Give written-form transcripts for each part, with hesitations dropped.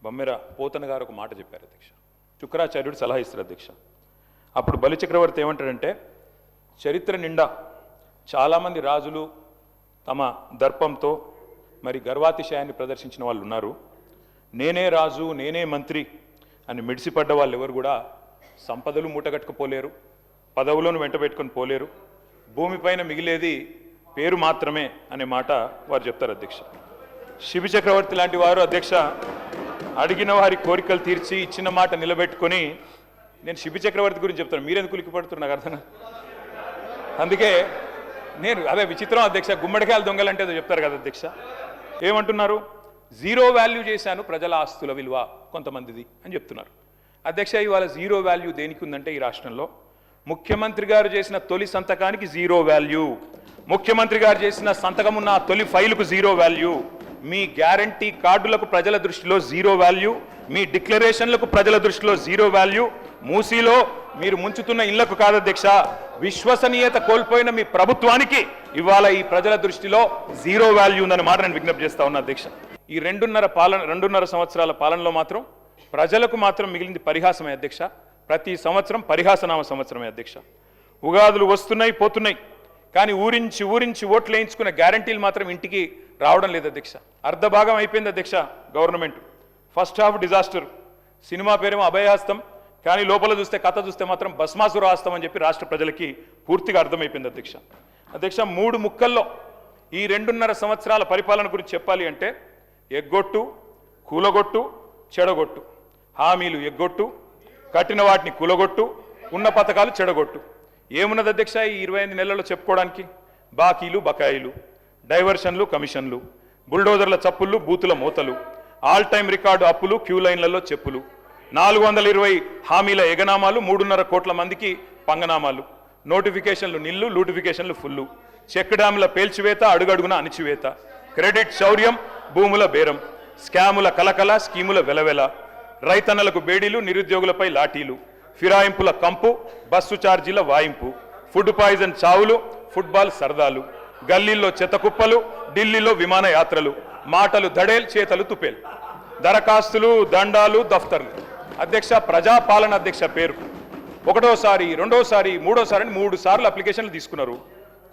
బొమ్మెర పోతన గారు ఒక మాట చెప్పారు అధ్యక్ష. శుక్రాచార్యుడు సలహా ఇస్తారు అధ్యక్ష. అప్పుడు బలి చక్రవర్తి ఏమంటాడంటే, చరిత్ర నిండా చాలామంది రాజులు తమ దర్పంతో మరి గర్వాతిశయాన్ని ప్రదర్శించిన వాళ్ళు ఉన్నారు. నేనే రాజు, నేనే మంత్రి అని మిడిసిపడ్డ వాళ్ళు ఎవరు కూడా సంపదలు మూటగట్టుకుపోలేరు, పదవులను వెంటబెట్టుకొని పోలేరు. భూమిపైన మిగిలేది పేరు మాత్రమే అనే మాట వారు చెప్తారు అధ్యక్ష. శిబి చక్రవర్తి లాంటి వారు అధ్యక్ష అడిగిన వారి కోరికలు తీర్చి ఇచ్చిన మాట నిలబెట్టుకొని, నేను శిబి చక్రవర్తి గురించి చెప్తాను, మీరెందుకు ఉలికిపడుతున్నారు నాకు అర్థం. అందుకే నేను అదే విచిత్రం అధ్యక్ష, గుమ్మడికాయలు దొంగలంటే ఏదో చెప్తారు కదా అధ్యక్ష. ఏమంటున్నారు, జీరో వాల్యూ చేశాను ప్రజల ఆస్తుల విలువ కొంతమందిది అని చెప్తున్నారు అధ్యక్ష. ఇవాళ జీరో వాల్యూ దేనికి ఉందంటే, ఈ రాష్ట్రంలో ముఖ్యమంత్రి గారు చేసిన తొలి సంతకానికి జీరో వాల్యూ, ముఖ్యమంత్రి గారు చేసిన సంతకం ఉన్న తొలి ఫైలుకు జీరో వాల్యూ, మీ గ్యారంటీ కార్డులకు ప్రజల దృష్టిలో జీరో వాల్యూ, మీ డిక్లరేషన్లకు ప్రజల దృష్టిలో జీరో వాల్యూ, మూసీలో మీరు ముంచుతున్న ఇళ్లకు కాదు అధ్యక్ష, విశ్వసనీయత కోల్పోయిన మీ ప్రభుత్వానికి ఇవాళ ఈ ప్రజల దృష్టిలో జీరో వాల్యూ ఉందని మాట నేను విజ్ఞప్తి చేస్తా ఉన్నా అధ్యక్ష. ఈ రెండున్నర సంవత్సరాల పాలనలో మాత్రం ప్రజలకు మాత్రం మిగిలింది పరిహాసమే అధ్యక్ష. ప్రతి సంవత్సరం పరిహాసనామ సంవత్సరమే అధ్యక్ష. ఉగాదులు వస్తున్నాయి పోతున్నాయి, కానీ ఊరించి ఓట్లు వేయించుకున్న గ్యారంటీలు మాత్రం ఇంటికి రావడం లేదు అధ్యక్ష. అర్ధభాగం అయిపోయింది అధ్యక్ష government. First half disaster, cinema పేరేమో అభయహస్తం, కానీ లోపల చూస్తే కథ చూస్తే మాత్రం భస్మాసుర హస్తం అని చెప్పి రాష్ట్ర ప్రజలకి పూర్తిగా అర్థమైపోయింది అధ్యక్ష. అధ్యక్ష, 3 ముక్కల్లో ఈ 2.5 సంవత్సరాల పరిపాలన గురించి చెప్పాలి అంటే, ఎగ్గొట్టు, కూలగొట్టు, చెడగొట్టు. హామీలు ఎగ్గొట్టు, కట్టిన వాటిని కూలగొట్టు, ఉన్న పథకాలు చెడగొట్టు. ఏమున్నది అధ్యక్ష ఈ 25 నెలల్లో చెప్పుకోవడానికి? బాకీలు, బకాయిలు, డైవర్షన్లు, కమిషన్లు, బుల్డోజర్ల చప్పుళ్ళు, బూతుల మూతలు, ఆల్ టైమ్ రికార్డు అప్పులు, క్యూ లైన్లలో చెప్పులు, 420 హామీల ఎగనామాలు, 3.5 కోట్ల మందికి పంగనామాలు, నోటిఫికేషన్లు నిల్లు, లూటిఫికేషన్లు ఫుల్లు, చెక్ డ్యాముల పేల్చివేత, అడుగడుగున అణిచివేత, క్రెడిట్ శౌర్యం, భూముల బేరం, స్కాముల కలకల, స్కీముల వెలవెల, రైతన్నలకు బేడీలు, నిరుద్యోగులపై లాఠీలు, ఫిరాయింపుల కంపు, బస్సు ఛార్జీల వాయింపు, ఫుడ్ పాయిజన్ చావులు, ఫుట్బాల్ సరదాలు, గల్లీల్లో చెత్తకుప్పలు, ఢిల్లీలో విమానయాత్రలు, మాటలు దడేల్, చేతలు తుపేల్, దరఖాస్తులు, దండాలు, దఫ్తర్లు. అధ్యక్ష, ప్రజాపాలన అధ్యక్ష పేరు ఒకటోసారి, రెండోసారి, మూడోసారి అని 3 సార్లు అప్లికేషన్లు తీసుకున్నారు.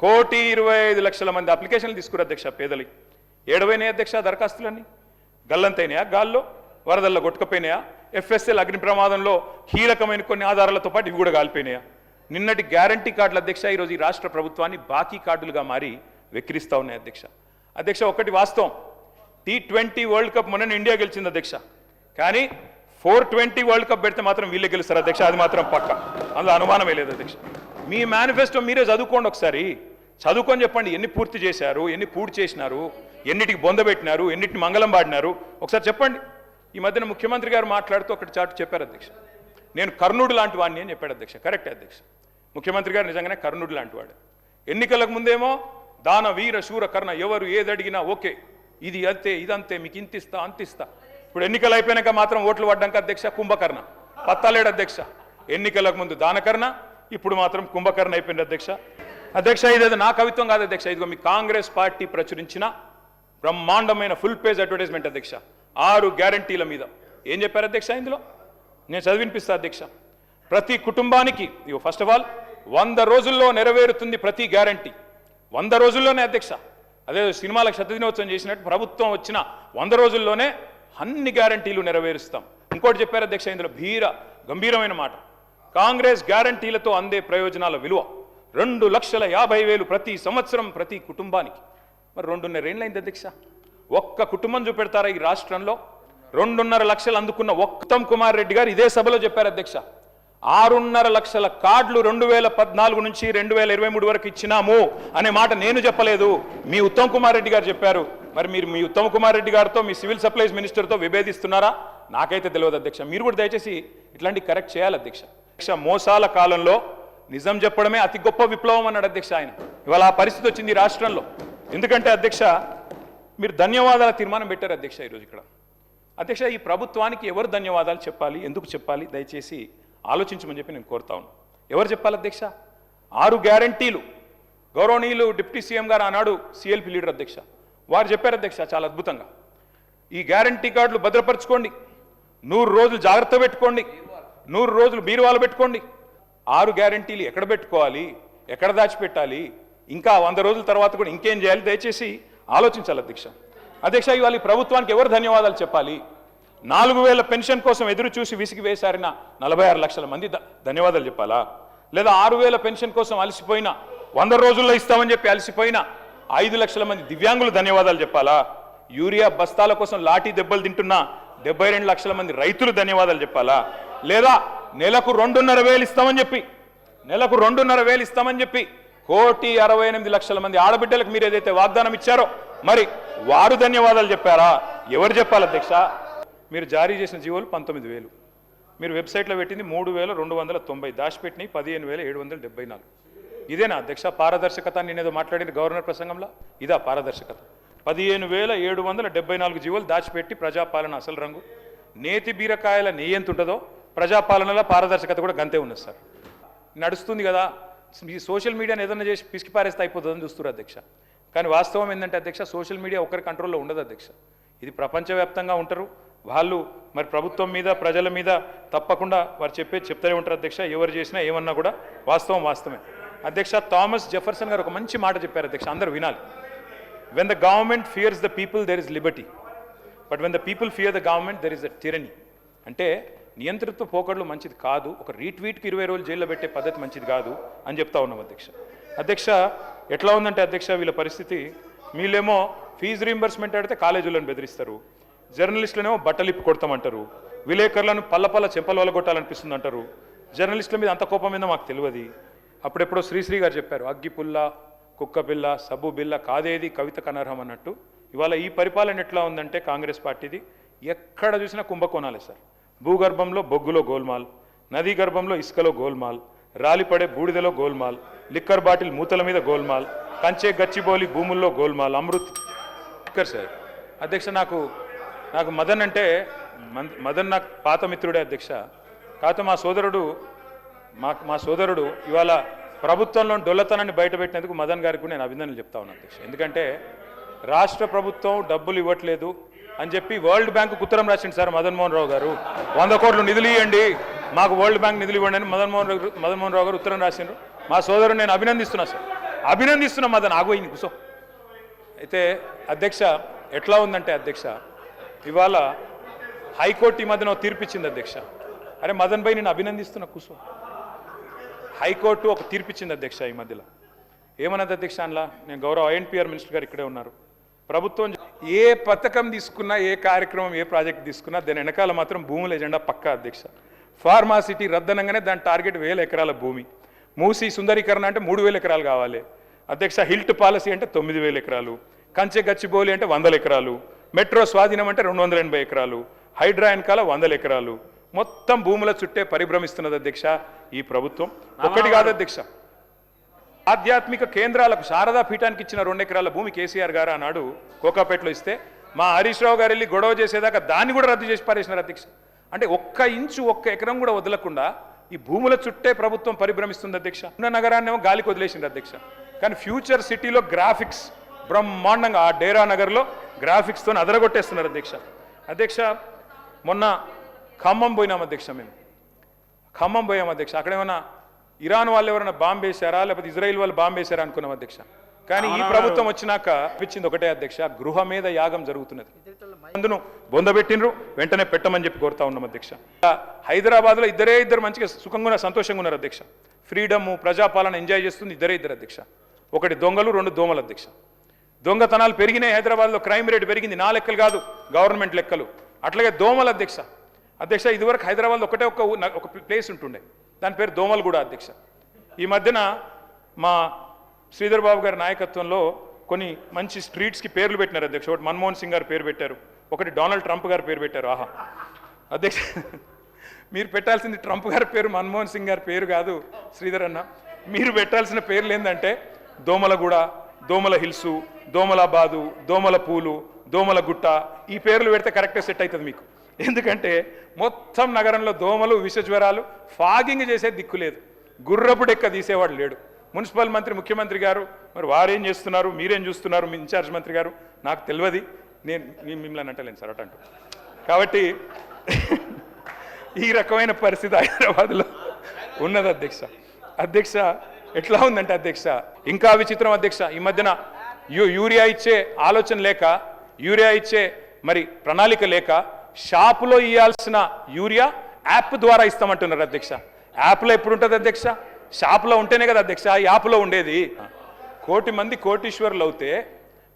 1,25,00,000 మంది అప్లికేషన్లు తీసుకున్నారు అధ్యక్ష. పేదలి ఏడవైనాయి అధ్యక్ష దరఖాస్తులన్నీ? గల్లంతైనాయా? గాల్లో వరదల్లో కొట్టుకపోయినాయా? FSL అగ్ని ప్రమాదంలో కీలకమైన కొన్ని ఆధారాలతో పాటు ఇవి కూడా కాలిపోయినాయా? నిన్నటి గ్యారంటీ కార్డులు అధ్యక్ష ఈరోజు ఈ రాష్ట్ర ప్రభుత్వాన్ని బాకీ కార్డులుగా మారి వెక్కిరిస్తూ ఉన్నాయి అధ్యక్ష. అధ్యక్ష, ఒకటి వాస్తవం, T20 వరల్డ్ కప్ మొన్న ఇండియా గెలిచింది అధ్యక్ష, కానీ 420 వరల్డ్ కప్ పెడితే మాత్రం వీళ్ళే గెలుస్తారు అధ్యక్ష, అది మాత్రం పక్క, అందులో అనుమానమే లేదు అధ్యక్ష. మీ మేనిఫెస్టో మీరే చదువుకోండి ఒకసారి, చదువుకొని చెప్పండి ఎన్ని పూర్తి చేశారు, ఎన్ని పూర్తి చేసినారు, ఎన్నిటికి బొందబెట్టినారు, ఎన్నిటిని మంగళం పాడినారు, ఒకసారి చెప్పండి. ఈ మధ్యన ముఖ్యమంత్రి గారు మాట్లాడుతూ ఒకటి చాటు చెప్పారు అధ్యక్ష, నేను కర్ణుడు లాంటి వాడిని అని చెప్పాడు అధ్యక్ష. కరెక్టే అధ్యక్ష, ముఖ్యమంత్రి గారు నిజంగానే కర్ణుడు లాంటి వాడు. ఎన్నికలకు ముందేమో దాన వీర శూర కర్ణ, ఎవరు ఏది అడిగినా ఓకే, ఇది అంతే ఇదంతే, మీకు ఇంతిస్తా అంతిస్తా. ఇప్పుడు ఎన్నికలు అయిపోయినాక మాత్రం ఓట్లు పడ్డాక అధ్యక్ష కుంభకర్ణ, పత్తాలేడు అధ్యక్ష. ఎన్నికలకు ముందు దానకర్ణ, ఇప్పుడు మాత్రం కుంభకర్ణ అయిపోయింది అధ్యక్ష. అధ్యక్ష, ఇదేదో నా కవిత్వం కాదు అధ్యక్ష, ఇదిగో మీ కాంగ్రెస్ పార్టీ ప్రచురించిన బ్రహ్మాండమైన ఫుల్ పేజ్ అడ్వర్టైజ్మెంట్ అధ్యక్ష. 6 గ్యారంటీల మీద ఏం చెప్పారు అధ్యక్ష ఇందులో? నేను చదివినిపిస్తా అధ్యక్ష. ప్రతి కుటుంబానికి ఇగో ఫస్ట్ ఆఫ్ ఆల్ 100 రోజుల్లో నెరవేరుతుంది ప్రతి గ్యారంటీ. 100 రోజుల్లోనే అధ్యక్ష. అదే సినిమాలకు శతదినోత్సవం చేసినట్టు ప్రభుత్వం వచ్చిన 100 రోజుల్లోనే అన్ని గ్యారంటీలు నెరవేరుస్తాం. ఇంకోటి చెప్పారు అధ్యక్ష ఇందులో గంభీరమైన మాట, కాంగ్రెస్ గ్యారంటీలతో అందే ప్రయోజనాల విలువ 2,50,000 ప్రతి సంవత్సరం ప్రతి కుటుంబానికి. మరి 2.5 ఏళ్ళైంది అధ్యక్ష. ఒక్క కుటుంబం చూపెడతారా ఈ రాష్ట్రంలో 2.5 లక్షలు అందుకున్న ఉత్తమ్ కుమార్ రెడ్డి గారు ఇదే సభలో చెప్పారు అధ్యక్ష. 6.5 లక్షల కార్డులు 2014 నుంచి 2023 వరకు ఇచ్చినాము అనే మాట నేను చెప్పలేదు, మీ ఉత్తమ్ కుమార్ రెడ్డి గారు చెప్పారు. మరి మీరు మీ ఉత్తమ్ కుమార్ రెడ్డి గారితో మీ సివిల్ సప్లైస్ మినిస్టర్తో విభేదిస్తున్నారా? నాకైతే తెలియదు అధ్యక్ష. మీరు కూడా దయచేసి ఇట్లాంటి కరెక్ట్ చేయాలి అధ్యక్ష. మోసాల కాలంలో నిజం చెప్పడమే అతి గొప్ప విప్లవం అన్నాడు అధ్యక్ష ఆయన. ఇవాళ ఆ పరిస్థితి వచ్చింది ఈ రాష్ట్రంలో. ఎందుకంటే అధ్యక్ష మీరు ధన్యవాదాల తీర్మానం పెట్టారు అధ్యక్ష ఈరోజు ఇక్కడ. అధ్యక్ష, ఈ ప్రభుత్వానికి ఎవరు ధన్యవాదాలు చెప్పాలి, ఎందుకు చెప్పాలి, దయచేసి ఆలోచించమని చెప్పి నేను కోరుతా ఉన్నాను. ఎవరు చెప్పాలి అధ్యక్ష? 6 గ్యారంటీలు గౌరవనీయులు డిప్యూటీ సీఎం గారు ఆనాడు CLP లీడర్ అధ్యక్ష వారు చెప్పారు అధ్యక్ష చాలా అద్భుతంగా. ఈ గ్యారంటీ కార్డులు భద్రపరచుకోండి, 100 రోజులు జాగ్రత్త పెట్టుకోండి, 100 రోజులు బీరువాలు పెట్టుకోండి. 6 గ్యారంటీలు ఎక్కడ పెట్టుకోవాలి, ఎక్కడ దాచిపెట్టాలి, ఇంకా 100 రోజుల తర్వాత కూడా ఇంకేం చేయాలి, దయచేసి ఆలోచించాలి అధ్యక్ష. అధ్యక్ష, ఇవాళ ఈ ప్రభుత్వానికి ఎవరు ధన్యవాదాలు చెప్పాలి? 4000 పెన్షన్ కోసం ఎదురు చూసి విసిగి వేశారిన 46 లక్షల మంది ధన్యవాదాలు చెప్పాలా? లేదా 6000 పెన్షన్ కోసం అలసిపోయిన 100 రోజుల్లో ఇస్తామని చెప్పి అలసిపోయిన 5 లక్షల మంది దివ్యాంగులు ధన్యవాదాలు చెప్పాలా? యూరియా బస్తాల కోసం లాఠీ దెబ్బలు తింటున్న 72 లక్షల మంది రైతులు ధన్యవాదాలు చెప్పాలా? లేదా నెలకు 2,500 ఇస్తామని చెప్పి నెలకు 2,500 ఇస్తామని చెప్పి 1,68,00,000 మంది ఆడబిడ్డలకు మీరు ఏదైతే వాగ్దానం ఇచ్చారో మరి వారు ధన్యవాదాలు చెప్పారా? ఎవరు చెప్పాలి అధ్యక్ష? మీరు జారీ చేసిన జీవోలు 19,000, మీరు వెబ్సైట్లో పెట్టింది 3,290, దాచిపెట్టినవి 15,774. ఇదేనా అధ్యక్ష పారదర్శకత? నేనేదో మాట్లాడిన గవర్నర్ ప్రసంగంలో ఇదా పారదర్శకత? 15,774 జీవోలు దాచిపెట్టి ప్రజాపాలన అసలు రంగు. నేతి బీరకాయల నెయ్యి ఎంత ఉంటుందో ప్రజాపాలనలో పారదర్శకత కూడా గంతే ఉన్నది సార్. నడుస్తుంది కదా, ఈ సోషల్ మీడియాని ఏదైనా చేసి పిసికి పారేస్తే అయిపోతుందని చూస్తున్నారు అధ్యక్ష. కానీ వాస్తవం ఏంటంటే అధ్యక్ష, సోషల్ మీడియా ఒకరి కంట్రోల్లో ఉండదు అధ్యక్ష. ఇది ప్రపంచవ్యాప్తంగా ఉంటారు వాళ్ళు. మరి ప్రభుత్వం మీద ప్రజల మీద తప్పకుండా వారు చెప్తూనే ఉంటారు అధ్యక్ష. ఎవరు చేసినా ఏమన్నా కూడా వాస్తవం వాస్తవమే అధ్యక్ష. థామస్ జెఫర్సన్ గారు ఒక మంచి మాట చెప్పారు అధ్యక్ష, అందరూ వినాలి. When the government fears the people, there is liberty. But when the people fear the government, there is a tyranny. అంటే నియంతృత్వ పోకడలు మంచిది కాదు, ఒక రీట్వీట్కి 20 రోజులు జైల్లో పెట్టే పద్ధతి మంచిది కాదు అని చెప్తా ఉన్నాం అధ్యక్ష. అధ్యక్ష, ఎట్లా ఉందంటే అధ్యక్ష వీళ్ళ పరిస్థితి, వీళ్ళేమో ఫీజు రీంబర్స్మెంట్ అడిగితే కాలేజీలను బెదిరిస్తారు, జర్నలిస్టులనేమో బట్టలిప్పి కొడతామంటారు, విలేకరులను పల్లపల్ల చెంపల వల్ల కొట్టాలనిపిస్తుంది అంటారు. జర్నలిస్టుల మీద అంత కోపం మీద మాకు తెలియదు. అప్పుడెప్పుడో శ్రీశ్రీ గారు చెప్పారు, అగ్గిపుల్ల కుక్క పిల్ల సబ్బు బిల్ల కాదేది కవితకు అనర్హం అన్నట్టు. ఇవాళ ఈ పరిపాలన ఎట్లా ఉందంటే కాంగ్రెస్ పార్టీది, ఎక్కడ చూసినా కుంభకోణాలే సార్. భూగర్భంలో బొగ్గులో గోల్మాల్, నదీ గర్భంలో ఇసుకలో గోల్మాల్, రాలిపడే బూడిదలో గోల్మాల్, లిక్కర్ బాటిల్ మూతల మీద గోల్మాల్, కంచే గచ్చిబౌలి భూముల్లో గోల్మాల్, అమృత్ సార్. అధ్యక్ష, నాకు మదన్ అంటే మదన్ నాకు పాత మిత్రుడే అధ్యక్ష. కాకపోతే మా సోదరుడు ఇవాళ ప్రభుత్వంలో డొల్లతనాన్ని బయటపెట్టినందుకు మదన్ గారికి కూడా నేను అభినందనలు చెప్తా ఉన్నాను అధ్యక్ష. ఎందుకంటే రాష్ట్ర ప్రభుత్వం డబ్బులు ఇవ్వట్లేదు అని చెప్పి వరల్డ్ బ్యాంకు ఉత్తరం రాసింది సార్ మదన్ మోహన్ రావు గారు. 100 కోట్లు నిధులు ఇవ్వండి, మాకు వరల్డ్ బ్యాంక్ నిధులు ఇవ్వండి అని మదన్ మోహన్ రావు గారు ఉత్తరం రాసిండ్రు. మా సోదరుడు నేను అభినందిస్తున్నా సార్, అభినందిస్తున్నా మదన్. ఆగోయింది కూసో. అయితే అధ్యక్ష ఎట్లా ఉందంటే అధ్యక్ష, ఇవాళ హైకోర్టు ఈ మధ్యన తీర్పిచ్చింది అధ్యక్ష. అరే మదన్ భాయ్ నేను అభినందిస్తున్నా కూసో. హైకోర్టు ఒక తీర్పిచ్చింది అధ్యక్ష ఈ మధ్యలో. ఏమన్నది అధ్యక్ష అందులో? నేను గౌరవ INPR మినిస్టర్ గారు ఇక్కడే ఉన్నారు. ప్రభుత్వం ఏ పథకం తీసుకున్నా, ఏ కార్యక్రమం, ఏ ప్రాజెక్ట్ తీసుకున్నా దాని వెనకాల మాత్రం భూముల ఎజెండా పక్కా అధ్యక్ష. ఫార్మాసిటీ రద్దనంగానే దాని టార్గెట్ 1000 ఎకరాల భూమి. మూసి సుందరీకరణ అంటే 3000 ఎకరాలు కావాలి అధ్యక్ష. హిల్ట్ పాలసీ అంటే 9000 ఎకరాలు. కంచె గచ్చిబౌలి అంటే 100 ఎకరాలు. మెట్రో స్వాధీనం అంటే 280 ఎకరాలు. హైడ్రా వెనకాల 100 ఎకరాలు. మొత్తం భూముల చుట్టే పరిభ్రమిస్తున్నది అధ్యక్ష ఈ ప్రభుత్వం. ఒకటి కాదు అధ్యక్ష, ఆధ్యాత్మిక కేంద్రాలకు శారదా పీఠానికి ఇచ్చిన 2 ఎకరాల భూమి కేసీఆర్ గారు ఆనాడు కోకాపేటలో ఇస్తే మా హరీష్ రావు గారు వెళ్ళి గొడవ చేసేదాకా దాన్ని కూడా రద్దు చేసి పారేసినారు అధ్యక్ష. అంటే 1 ఇంచు 1 ఎకరం కూడా వదలకుండా ఈ భూముల చుట్టే ప్రభుత్వం పరిభ్రమిస్తుంది అధ్యక్ష. ఉన్న నగరాన్నేమో గాలికి వదిలేసింది అధ్యక్ష. కానీ ఫ్యూచర్ సిటీలో గ్రాఫిక్స్ బ్రహ్మాండంగా ఆ డేరా నగర్లో గ్రాఫిక్స్తో అదరగొట్టేస్తున్నారు అధ్యక్ష. అధ్యక్ష మొన్న ఖమ్మం పోయినాం అధ్యక్ష. మేము ఖమ్మం పోయాం అధ్యక్ష. అక్కడ ఏమైనా ఇరాన్ వాళ్ళు ఎవరైనా బాంబు వేశారా లేకపోతే ఇజ్రాయిల్ వాళ్ళు బాంబు వేశారా అనుకున్నాం అధ్యక్ష. కానీ ఈ ప్రభుత్వం వచ్చినాక ఇచ్చింది ఒకటే అధ్యక్ష, గృహ మీద యాగం జరుగుతున్నది. అందును బొందబెట్టినరు, వెంటనే పెట్టమని చెప్పి కోరుతా ఉన్నాం అధ్యక్ష. హైదరాబాద్లో ఇద్దరు మంచిగా సుఖంగా సంతోషంగా ఉన్నారు అధ్యక్ష. ఫ్రీడమ్ ప్రజాపాలన ఎంజాయ్ చేస్తుంది ఇద్దరు అధ్యక్ష. ఒకటి దొంగలు, 2 దోమలు అధ్యక్ష. దొంగతనాలు పెరిగినాయి హైదరాబాద్లో, క్రైమ్ రేట్ పెరిగింది. నా లెక్కలు కాదు గవర్నమెంట్ లెక్కలు. అట్లాగే దోమలు అధ్యక్ష. అధ్యక్ష ఇదివరకు హైదరాబాద్లో ఒకటే ఒక ప్లేస్ ఉంటుండే, దాని పేరు దోమలగూడ అధ్యక్ష. ఈ మధ్యన మా శ్రీధర్ బాబు గారి నాయకత్వంలో కొన్ని మంచి స్ట్రీట్స్కి పేర్లు పెట్టినారు అధ్యక్ష. ఒకటి మన్మోహన్ సింగ్ గారు పేరు పెట్టారు, ఒకటి డొనాల్డ్ ట్రంప్ గారు పేరు పెట్టారు. ఆహా అధ్యక్ష, మీరు పెట్టాల్సింది ట్రంప్ గారి పేరు, మన్మోహన్ సింగ్ గారి పేరు కాదు శ్రీధర్ అన్న. మీరు పెట్టాల్సిన పేర్లు ఏంటంటే దోమలగూడ, దోమల హిల్సు, దోమలాబాదు, దోమల పూలు, దోమల గుట్ట. ఈ పేర్లు పెడితే కరెక్ట్గా సెట్ అవుతుంది మీకు. ఎందుకంటే మొత్తం నగరంలో దోమలు, విష జ్వరాలు, ఫాగింగ్ చేసే దిక్కు లేదు, గుర్రపు డెక్క తీసేవాడు లేడు. మున్సిపల్ మంత్రి, ముఖ్యమంత్రి గారు మరి వారేం చేస్తున్నారు, మీరేం చూస్తున్నారు, మీ ఇన్ఛార్జ్ మంత్రి గారు నాకు తెలియదు. నేను మిమ్మల్ని అంటలేను సార్ అటంటూ. కాబట్టి ఈ రకమైన పరిస్థితి హైదరాబాద్లో ఉన్నది అధ్యక్ష. అధ్యక్ష ఎట్లా ఉందంటే అధ్యక్ష, ఇంకా విచిత్రం అధ్యక్ష, ఈ మధ్యన యూరియా ఇచ్చే ఆలోచన లేక, యూరియా ఇచ్చే మరి ప్రణాళిక లేక, షాపులో ఇవ్వాల్సిన యూరియా యాప్ ద్వారా ఇస్తామంటున్నారు అధ్యక్ష. యాప్లో ఎప్పుడు ఉంటుంది అధ్యక్ష? షాపులో ఉంటేనే కదా అధ్యక్ష యాప్లో ఉండేది. 1 కోటి మంది కోటీశ్వరులు అవుతే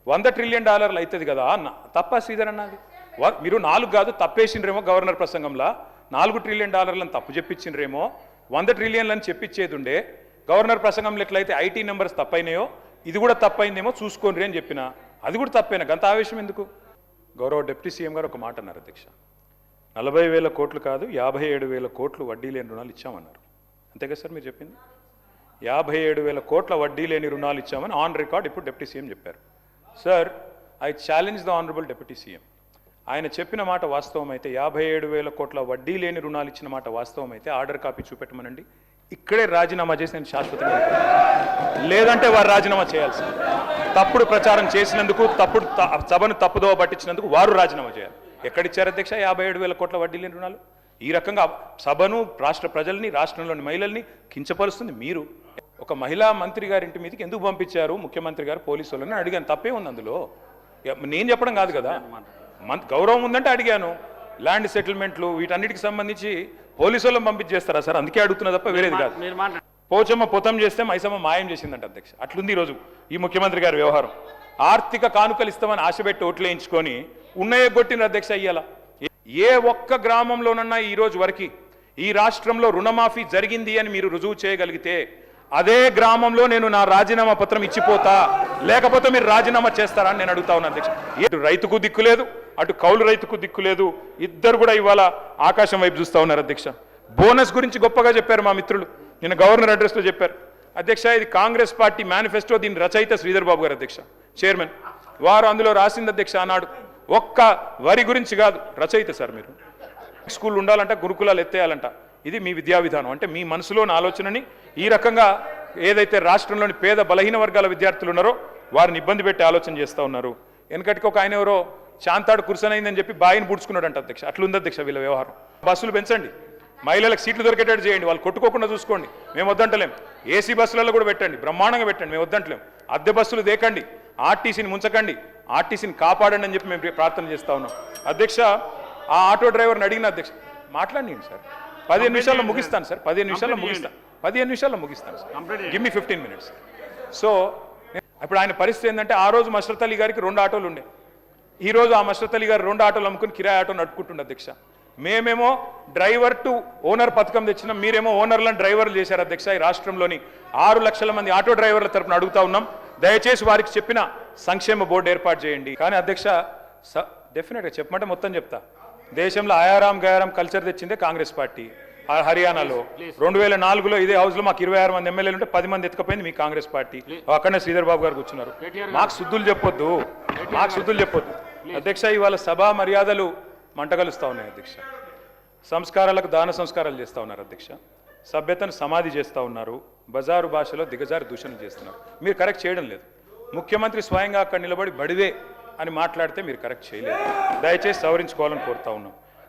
$100 ట్రిలియన్ అవుతుంది కదా అన్న. తప్ప శ్రీధర్ అన్నది మీరు 4 కాదు తప్పేసిండ్రేమో గవర్నర్ ప్రసంగంలో, $4 ట్రిలియన్ తప్పు చెప్పించిండ్రేమో, 100 ట్రిలియన్లు అని చెప్పించేది ఉండే. గవర్నర్ ప్రసంగంలో ఎట్లయితే ఐటీ నెంబర్స్ తప్పైనాయో ఇది కూడా తప్పైందేమో చూసుకోండి అని చెప్పిన, అది కూడా తప్పైనా గంత ఆవేశం ఎందుకు? గౌరవ డిప్యూటీ సీఎం గారు ఒక మాట అన్నారు అధ్యక్ష, 40,000 కోట్లు కాదు 57,000 కోట్లు వడ్డీ లేని రుణాలు ఇచ్చామన్నారు. అంతే కదా సార్ మీరు చెప్పింది? 57,000 కోట్ల వడ్డీ లేని రుణాలు ఇచ్చామని ఆన్ రికార్డ్ ఇప్పుడు డిప్యూటీ సీఎం చెప్పారు. Sir, I challenge the honourable deputy CM. ఆయన చెప్పిన మాట వాస్తవం అయితే, 57,000 కోట్ల వడ్డీ లేని రుణాలు ఇచ్చిన మాట వాస్తవం అయితే ఆర్డర్ కాపీ చూపెట్టమనండి. ఇక్కడే రాజీనామా చేసి నేను శాశ్వతంగా, లేదంటే వారు రాజీనామా చేయాల్సి, తప్పుడు ప్రచారం చేసినందుకు, సభను తప్పుదోవ పట్టించినందుకు వారు రాజీనామా చేయాలి. ఎక్కడిచ్చారు అధ్యక్ష 57,000 కోట్ల వడ్డీ లేని రుణాలు? ఈ రకంగా సభను, రాష్ట్ర ప్రజల్ని, రాష్ట్రంలోని మహిళల్ని కించపరుస్తుంది మీరు. ఒక మహిళా మంత్రి గారి ఇంటి మీదకి ఎందుకు పంపించారు ముఖ్యమంత్రి గారు పోలీసు వాళ్ళని అడిగాను. తప్పే ఉంది అందులో, నేను చెప్పడం కాదు కదా, గౌరవం ఉందంటే అడిగాను. ల్యాండ్ సెటిల్మెంట్లు వీటన్నిటికి సంబంధించి పోలీసు వాళ్ళని పంపించేస్తారా సార్? అందుకే అడుగుతున్నా తప్ప వేరేది కాదు. పోచమ్మ పొతం చేస్తే మైసమ్మ మాయం చేసిందంట అధ్యక్ష. అట్లుంది ఈరోజు ఈ ముఖ్యమంత్రి గారి వ్యవహారం. ఆర్థిక కానుకలు ఇస్తామని ఆశపెట్టి ఓట్లేయించుకొని ఉన్నాయే కొట్టిన అధ్యక్ష. ఇయ్యాల ఏ ఒక్క గ్రామంలోనన్నా ఈ రోజు వరకు ఈ రాష్ట్రంలో రుణమాఫీ జరిగింది అని మీరు రుజువు చేయగలిగితే అదే గ్రామంలో నేను నా రాజీనామా పత్రం ఇచ్చిపోతా, లేకపోతే మీరు రాజీనామా చేస్తారా అని నేను అడుగుతా ఉన్నాను అధ్యక్ష. ఇటు రైతుకు దిక్కు లేదు, అటు కౌలు రైతుకు దిక్కు లేదు, ఇద్దరు కూడా ఇవాళ ఆకాశం వైపు చూస్తూ ఉన్నారు అధ్యక్ష. బోనస్ గురించి గొప్పగా చెప్పారు మా మిత్రులు, నిన్న గవర్నర్ అడ్రస్లో చెప్పారు అధ్యక్ష. ఇది కాంగ్రెస్ పార్టీ మేనిఫెస్టో, దీని రచయిత శ్రీధర్ బాబు గారు అధ్యక్ష, చైర్మన్. వారు అందులో రాసింది అధ్యక్ష ఆనాడు, ఒక్క వరి గురించి కాదు, రచయిత సార్ మీరు. స్కూల్ ఉండాలంట, గురుకులాలు ఎత్తేయాలంట. ఇది మీ విద్యా విధానం అంటే మీ మనసులోని ఆలోచనని ఈ రకంగా ఏదైతే రాష్ట్రంలోని పేద బలహీన వర్గాల విద్యార్థులు ఉన్నారో వారిని ఇబ్బంది పెట్టి ఆలోచన చేస్తూ ఉన్నారు. వెనకటికి ఒక ఆయన ఎవరో చాంతాడు కుర్సనైందని చెప్పి బాయిని పుడుచుకున్నాడంట అధ్యక్ష. అట్లుంది అధ్యక్ష వీళ్ళ వ్యవహారం. బస్సులు పెంచండి, మహిళలకు సీట్లు దొరికేటట్టు చేయండి, వాళ్ళు కొట్టుకోకుండా చూసుకోండి, మేము వద్దంటలేం. ఏసీ బస్సులలో కూడా పెట్టండి, బ్రహ్మాండంగా పెట్టండి, మేము వద్దంటలేం. అద్దె బస్సులు దేకండి, ఆర్టీసీని ముంచకండి, ఆర్టీసీని కాపాడండి అని చెప్పి మేము ప్రార్థన చేస్తూ ఉన్నాం అధ్యక్ష. ఆ ఆటో డ్రైవర్ని అడిగిన అధ్యక్ష, మాట్లాడండి సార్, 15 నిమిషాల్లో ముగిస్తాను సార్, 15 నిమిషాల్లో ముగిస్తాను, 15 నిమిషాల్లో ముగిస్తాను sir, give me 15 minutes. So ఇప్పుడు ఆయన పరిస్థితి ఏంటంటే, ఆ రోజు మష్రత్ అలీ గారికి 2 ఆటోలు ఉండే, ఈ రోజు ఆ మష్రత్ అలీ గారు 2 ఆటోలు అమ్ముకుని కిరాయి ఆటో నడుపుకుంటుండే అధ్యక్ష. మేమేమో డ్రైవర్ టు ఓనర్ పథకం తెచ్చినాం, మీరేమో ఓనర్లను డ్రైవర్లు చేశారు అధ్యక్ష. ఈ రాష్ట్రంలోని 6 లక్షల మంది ఆటో డ్రైవర్ల తరపున అడుగుతా ఉన్నాం, దయచేసి వారికి చెప్పిన సంక్షేమ బోర్డు ఏర్పాటు చేయండి. కానీ అధ్యక్ష డెఫినెట్గా చెప్పమంటే మొత్తం చెప్తా. దేశంలో ఆయారాం గయారాం కల్చర్ తెచ్చిందే కాంగ్రెస్ పార్టీ. హర్యానాలో 2004లో ఇదే హౌస్లో మాకు 26 మంది ఎమ్మెల్యేలు ఉంటే 10 మంది ఎత్తుకపోయింది మీ కాంగ్రెస్ పార్టీ. అక్కడనే శ్రీధర్ బాబు గారు కూర్చున్నారు. మాకు శుద్ధులు చెప్పొద్దు, మాకు శుద్ధులు చెప్పొద్దు అధ్యక్ష. ఇవాళ సభా మర్యాదలు మంటగలుస్తూ ఉన్నాయి అధ్యక్ష. సంస్కారాలకు దాన సంస్కారాలు చేస్తూ ఉన్నారు అధ్యక్ష. సభ్యతను సమాధి చేస్తూ ఉన్నారు, బజారు భాషలో దిగజారి దూషణ చేస్తున్నారు. మీరు కరెక్ట్ చేయడం లేదు. ముఖ్యమంత్రి స్వయంగా అక్కడ నిలబడి బడివే అని మాట్లాడితే మీరు కరెక్ట్ చేయలేదు. దయచేసి సవరించుకోవాలని కోరుతా ఉన్నాం.